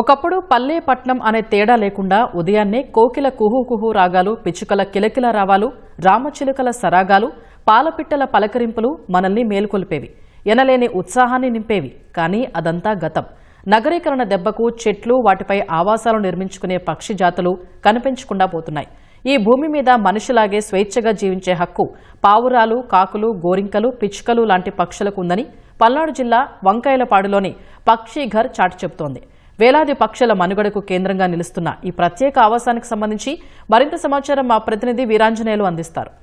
ఒకప్పుడు పల్లె పట్నం అనే తేడా లేకుండా ఉదయాన్నే కోకిల కుహు కుహు రాగాలు, పిచ్చుకల కిలకిల రావాలు, రామచిలుకల సరాగాలు, పాలపిట్టల పలకరింపులు మనల్ని మేలుకొల్పేవి, ఎనలేని ఉత్సాహాన్ని నింపేవి. కానీ అదంతా గతం. నగరీకరణ దెబ్బకు చెట్లు, వాటిపై ఆవాసాలు నిర్మించుకునే పక్షి జాతులు కనిపించకుండా పోతున్నాయి. ఈ భూమి మీద మనిషిలాగే స్వేచ్ఛగా జీవించే హక్కు పావురాలు, కాకులు, గోరింకలు, పిచ్చుకలు లాంటి పక్షులకు ఉందని పల్నాడు జిల్లా వంకాయలపాడులోని పక్షి ఘర్ చాటి చెబుతోంది. వేలాది పక్షుల మనుగడకు కేంద్రంగా నిలుస్తున్న ఈ ప్రత్యేక ఆవాసానికి సంబంధించి మరింత సమాచారం మా ప్రతినిధి వీరాంజనేయులు అందిస్తారు.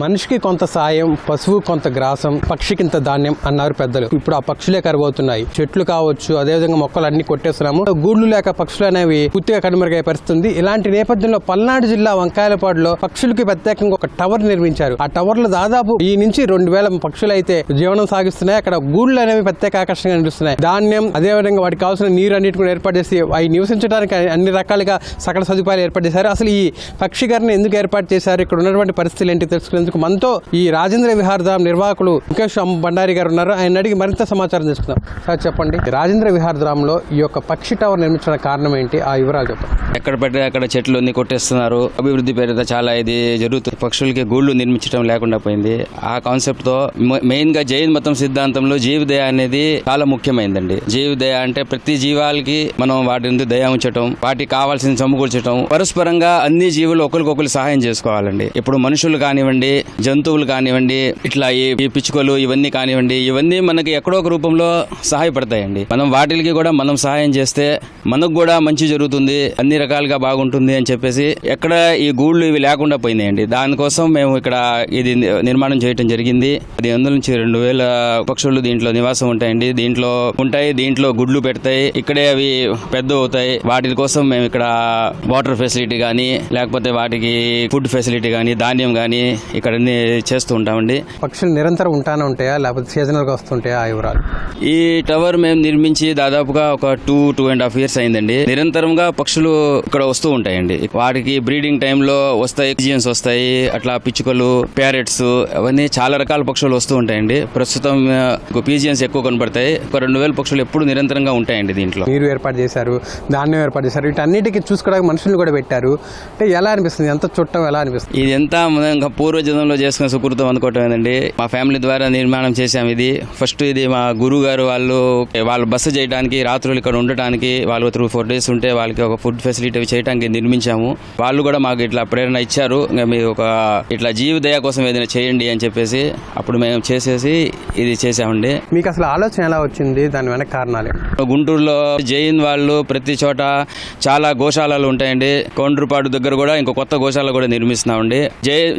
మనిషికి కొంత సాయం, పశువు కొంత గ్రాసం, పక్షికింత ధాన్యం అన్నారు పెద్దలు. ఇప్పుడు ఆ పక్షులే కరువవుతున్నాయి. చెట్లు కావచ్చు, అదేవిధంగా మొక్కలు అన్ని కొట్టేస్తున్నాము. గూళ్లు లేక పక్షులు అనేవి పూర్తిగా కనుమరుగై పరిస్థితుంది. ఇలాంటి నేపథ్యంలో పల్నాడు జిల్లా వంకాయలపాడులో పక్షులకి ప్రత్యేకంగా ఒక టవర్ నిర్మించారు. ఆ టవర్ లో దాదాపు ఈ నుంచి 2000 పక్షులు అయితే జీవనం సాగిస్తున్నాయి. అక్కడ గూళ్లు అనేవి ప్రత్యేక ఆకర్షణగా నిలుస్తున్నాయి. ధాన్యం, అదేవిధంగా వాటికి కావాల్సిన నీరు అన్నిటి కూడా ఏర్పాటు చేసి అవి నివసించడానికి అన్ని రకాలుగా సకల సదుపాయాలు ఏర్పాటు చేశారు. అసలు ఈ పక్షి గారిని ఎందుకు ఏర్పాటు చేశారు, ఇక్కడ ఉన్నటువంటి పరిస్థితులు ఏంటి తెలుసుకునేందుకు మనతో ఈ రాజేంద్ర విహారధామ్ నిర్వాహకులు ముఖేష్ భండారి గారు ఉన్నారు. ఆయన అడిగి మరింత సమాచారం తెలుసుకుందాం. సార్ చెప్పండి, రాజేంద్ర విహారధామ్ లో ఈ యొక్క పక్షి టవర్ నిర్మించడానికి కారణం ఏంటి, ఆ వివరాలు చెప్పండి. ఎక్కడ పడితే అక్కడ చెట్లు అన్ని కొట్టేస్తున్నారు. అభివృద్ధి పేరుతో చాలా ఇది జరుగుతుంది. పక్షులకి గూళ్లు నిర్మించడం లేకుండా పోయింది. ఆ కాన్సెప్ట్ తో మెయిన్ గా జైన్ మతం సిద్ధాంతంలో జీవదయ అనేది చాలా ముఖ్యమైనదండి. జీవదయ అంటే ప్రతి జీవాలకి మనం వాటి నుండి దయ ఉంచటం, వాటికి కావాల్సింది సమకూర్చడం, పరస్పరంగా అన్ని జీవులు ఒకరికొకరు సహాయం చేసుకోవాలండి. ఇప్పుడు మనుషులు కానివ్వండి, జంతువులు కానివ్వండి, ఇట్లా ఈ పిచ్చుకలు ఇవన్నీ కానివ్వండి, ఇవన్నీ మనకి ఎక్కడో ఒక రూపంలో సహాయపడతాయండి. మనం వాటికి కూడా మనం సహాయం చేస్తే మనకు కూడా మంచి జరుగుతుంది, అన్ని రకాలుగా బాగుంటుంది అని చెప్పేసి ఎక్కడ ఈ గూళ్ళు ఇవి లేకుండా పోయినాయండి. దానికోసం మేము ఇక్కడ ఇది నిర్మాణం చేయడం జరిగింది. 100 నుంచి 2000 పక్షులు దీంట్లో నివాసం ఉంటాయండి. దీంట్లో గుడ్లు పెడతాయి. ఇక్కడే అవి పెద్ద అవుతాయి. వాటి కోసం మేము ఇక్కడ వాటర్ ఫెసిలిటీ గానీ, లేకపోతే వాటికి ఫుడ్ ఫెసిలిటీ గానీ, ధాన్యం గానీ ఇక్కడ చేస్తూ ఉంటామండి. పక్షులు నిరంతరం ఉంటానే ఉంటాయా, లేకపోతే సీజనల్ గా వస్తుంటాయా, ఆ వివరాలు? ఈ టవర్ మేము నిర్మించి దాదాపుగా ఒక 2.5 years అయిందండి. నిరంతరంగా పక్షులు ఇక్కడ వస్తూ ఉంటాయండి. వాటికి బ్రీడింగ్ టైంలో వస్తాయి, పిజియన్స్ వస్తాయి, అట్లా పిచ్చుకలు, ప్యారెట్స్, అవన్నీ చాలా రకాల పక్షులు వస్తూ ఉంటాయండి. ప్రస్తుతం పిజియన్స్ ఎక్కువ కనబడతాయి. ఒక 2000 పక్షులు ఎప్పుడు నిరంతరంగా ఉంటాయండి. దీంట్లో మీరు ఏర్పాటు చేశారు, ధాన్యం ఏర్పాటు చేశారు, వీటన్నిటికీ చూసుకోవడానికి మనుషులు కూడా పెట్టారు. అంటే ఎలా అనిపిస్తుంది, ఎంత చుట్టం ఎలా అనిపిస్తుంది? ఇది ఎంత పూర్వజనంలో చేసుకున్న సుకృతం అనుకోవటమేనండి. మా ఫ్యామిలీ ద్వారా నిర్మాణం చేశాం ఇది. ఫస్ట్ ఇది మా గురువు గారు వాళ్ళు బస చేయడానికి, రాత్రులు ఇక్కడ ఉండటానికి, వాళ్ళు 3-4 days ఉంటే వాళ్ళకి ఒక ఫుడ్ ఫెసిలిటీ చేయడానికి నిర్మించాము. వాళ్ళు కూడా మాకు ఇట్లా ప్రేరణ ఇచ్చారు, మీరు ఒక ఇట్లా జీవదయ కోసం ఏదైనా చేయండి అని చెప్పేసి అప్పుడు మేము చేసేసి ఇది చేసామండి. మీకు అసలు ఆలోచన ఎలా వచ్చింది, దాని వెనక కారణాలు? గుంటూరులో జైన్ వాళ్ళు ప్రతి చోట చాలా గోశాలలు ఉంటాయండి. కౌండ్రుపాడు దగ్గర కూడా ఇంకో కొత్త గోశాల కూడా నిర్మిస్తున్నామండి.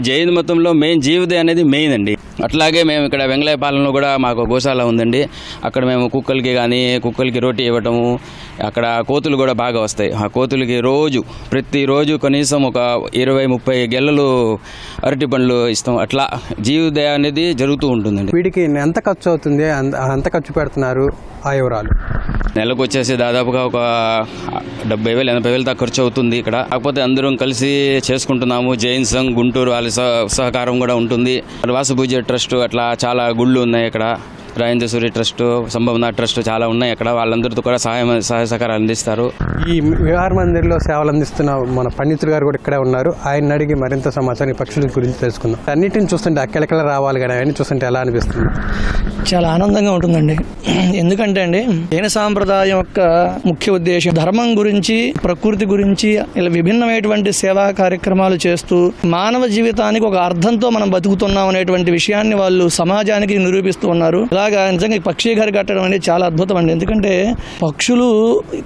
జైన్ మతంలో మెయిన్ జీవదయ అనేది మెయిన్ అండి. అట్లాగే మేము ఇక్కడ వెంగళపాలెంలో కూడా మాకు గోశాల ఉందండి. అక్కడ మేము కుక్కలకి రోటీ ఇవ్వటము, అక్కడ కోతులు కూడా బాగా వస్తాయి. ఆ కోతులకి ప్రతిరోజు కనీసం ఒక 20-30 గెల్లలు అరటి పండ్లు ఇస్తాం. అట్లా జీవదయ అనేది జరుగుతూ ఉంటుందండి. వీటికి ఎంత ఖర్చు అవుతుంది, ఎంత ఖర్చు పెడుతున్నారు, ఆ వివరాలు? నెలకు వచ్చేసి దాదాపుగా ఒక 70,000-80,000 దాకా ఖర్చు అవుతుంది ఇక్కడ. కాకపోతే అందరం కలిసి చేసుకుంటున్నాము. జైన్ సంఘ్ గుంటూరు వాళ్ళ సహకారం కూడా ఉంటుంది. వాసుపూజ ట్రస్ట్, అట్లా చాలా గుళ్ళు ఉన్నాయి ఇక్కడ. రాజేంద్ర సూర్య ట్రస్ట్, సంభవన ట్రస్ట్ చాలా ఉన్నాయి అక్కడ. వాళ్ళందరితో కూడా సహాయ సహకారాలు అందిస్తారు. ఈ విహార మందిర్లో సేవలు అందిస్తున్న మన పండితులు గారు కూడా ఇక్కడే ఉన్నారు. ఆయన అడిగి మరింత సమాచారం ఈ పక్షుల గురించి తెలుసుకుందాం. అన్నిటిని చూస్తుంటే అక్కడికలా రావాలి కానీ అవన్నీ చూస్తుంటే ఎలా అనిపిస్తుంది? చాలా ఆనందంగా ఉంటుందండి. ఎందుకంటే అండి, జైన సాంప్రదాయం యొక్క ముఖ్య ఉద్దేశం ధర్మం గురించి, ప్రకృతి గురించి ఇలా విభిన్నమైనటువంటి సేవా కార్యక్రమాలు చేస్తూ మానవ జీవితానికి ఒక అర్థంతో మనం బతుకుతున్నాం అనేటువంటి విషయాన్ని వాళ్ళు సమాజానికి నిరూపిస్తూ ఉన్నారు. ఇలాగా నిజంగా ఈ పక్షి గారు కట్టడం అనేది చాలా అద్భుతం అండి. ఎందుకంటే పక్షులు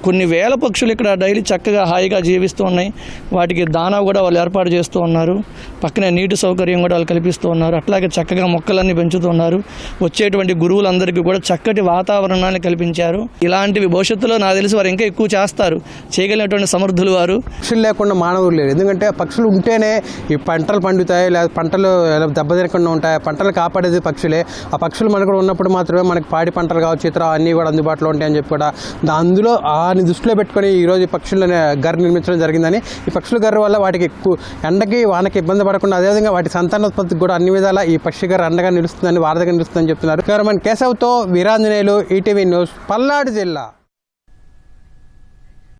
కొన్ని వేల పక్షులు ఇక్కడ డైలీ చక్కగా హాయిగా జీవిస్తూ ఉన్నాయి. వాటికి దానా కూడా వాళ్ళు ఏర్పాటు చేస్తూ ఉన్నారు. పక్కనే నీటి సౌకర్యం కూడా వాళ్ళు కల్పిస్తూ ఉన్నారు. అట్లాగే చక్కగా మొక్కలన్నీ పెంచుతున్నారు. వచ్చేటువంటి గురువులందరికీ కూడా చక్కటి వాతావరణాన్ని కల్పించారు. ఇలాంటివి భవిష్యత్తులో నాకు తెలిసి వారు ఇంకా ఎక్కువ చేస్తారు, చేయగలిగినటువంటి సమర్థులు వారు. పక్షులు లేకుండా మానవులు లేరు. ఎందుకంటే పక్షులు ఉంటేనే ఈ పంటలు పండుతాయి, లేదా పంటలు దెబ్బతినకుండా ఉంటాయి. పంటలు కాపాడేది పక్షులే. ఆ పక్షులు మనకు ఉన్నప్పుడు మాత్రమే మనకి పాడి పంటలు కావచ్చు, ఇతర అన్నీ కూడా అందుబాటులో ఉంటాయని చెప్పి కూడా అందులో ఆని దృష్టిలో పెట్టుకొని ఈరోజు ఈ పక్షులని గర్ర నిర్మించడం జరిగిందని. ఈ పక్షుల గర్ర వల్ల వాటికి ఎండకి వానకి ఇబ్బంది పడకుండా, అదేవిధంగా వాటి సంతానోత్పత్తికి కూడా అన్ని విధాలా ఈ పక్షి గర్ర అండగా నిలుస్తుందని, వారధిగా నిలుస్తుందని చెప్తున్నారు. కేశవ్తో వీరాంజనేయులు, ఈటీవీ న్యూస్, పల్నాడు జిల్లా.